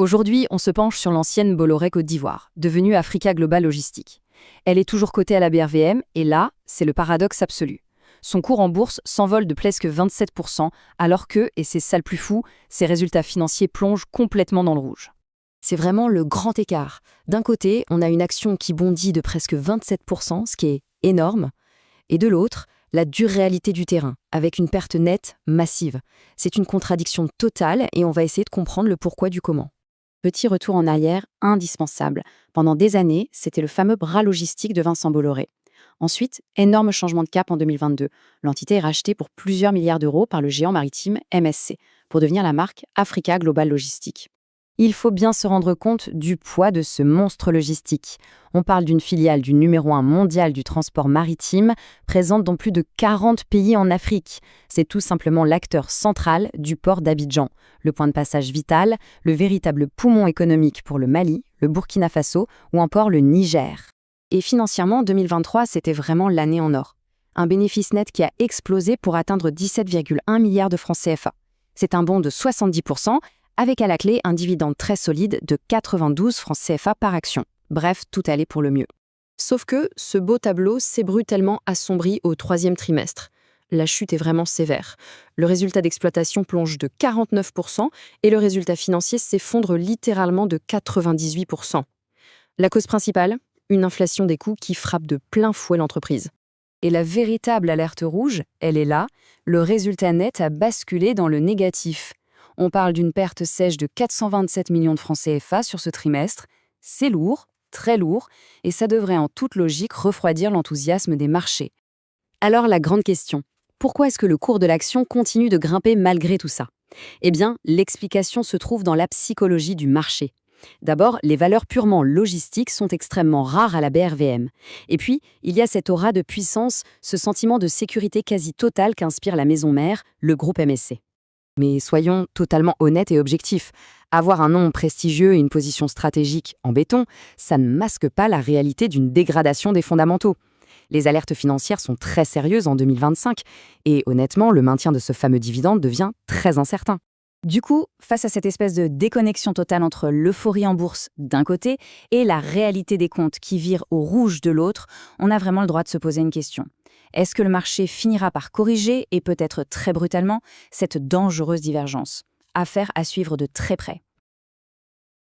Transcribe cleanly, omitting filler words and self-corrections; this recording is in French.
Aujourd'hui, on se penche sur l'ancienne Bolloré Côte d'Ivoire, devenue Africa Global Logistique. Elle est toujours cotée à la BRVM, et là, c'est le paradoxe absolu. Son cours en bourse s'envole de presque 27%, alors que, et c'est ça le plus fou, ses résultats financiers plongent complètement dans le rouge. C'est vraiment le grand écart. D'un côté, on a une action qui bondit de presque 27%, ce qui est énorme, et de l'autre, la dure réalité du terrain, avec une perte nette massive. C'est une contradiction totale et on va essayer de comprendre le pourquoi du comment. Petit retour en arrière indispensable. Pendant des années, c'était le fameux bras logistique de Vincent Bolloré. Ensuite, énorme changement de cap en 2022. L'entité est rachetée pour plusieurs milliards d'euros par le géant maritime MSC, pour devenir la marque Africa Global Logistique. Il faut bien se rendre compte du poids de ce monstre logistique. On parle d'une filiale du numéro 1 mondial du transport maritime, présente dans plus de 40 pays en Afrique. C'est tout simplement l'acteur central du port d'Abidjan, le point de passage vital, le véritable poumon économique pour le Mali, le Burkina Faso ou encore le Niger. Et financièrement, 2023, c'était vraiment l'année en or. Un bénéfice net qui a explosé pour atteindre 17,1 milliards de francs CFA. C'est un bond de 70%, avec à la clé un dividende très solide de 92 francs CFA par action. Bref, tout allait pour le mieux. Sauf que ce beau tableau s'est brutalement assombri au troisième trimestre. La chute est vraiment sévère. Le résultat d'exploitation plonge de 49% et le résultat financier s'effondre littéralement de 98%. La cause principale ? Une inflation des coûts qui frappe de plein fouet l'entreprise. Et la véritable alerte rouge, elle est là, le résultat net a basculé dans le négatif. On parle d'une perte sèche de 427 millions de francs CFA sur ce trimestre. C'est lourd, très lourd, et ça devrait en toute logique refroidir l'enthousiasme des marchés. Alors la grande question, pourquoi est-ce que le cours de l'action continue de grimper malgré tout ça ? Eh bien, l'explication se trouve dans la psychologie du marché. D'abord, les valeurs purement logistiques sont extrêmement rares à la BRVM. Et puis, il y a cette aura de puissance, ce sentiment de sécurité quasi totale qu'inspire la maison mère, le groupe MSC. Mais soyons totalement honnêtes et objectifs. Avoir un nom prestigieux et une position stratégique en béton, ça ne masque pas la réalité d'une dégradation des fondamentaux. Les alertes financières sont très sérieuses en 2025 et honnêtement, le maintien de ce fameux dividende devient très incertain. Du coup, face à cette espèce de déconnexion totale entre l'euphorie en bourse d'un côté et la réalité des comptes qui virent au rouge de l'autre, on a vraiment le droit de se poser une question. Est-ce que le marché finira par corriger, et peut-être très brutalement, cette dangereuse divergence ? Affaire à suivre de très près.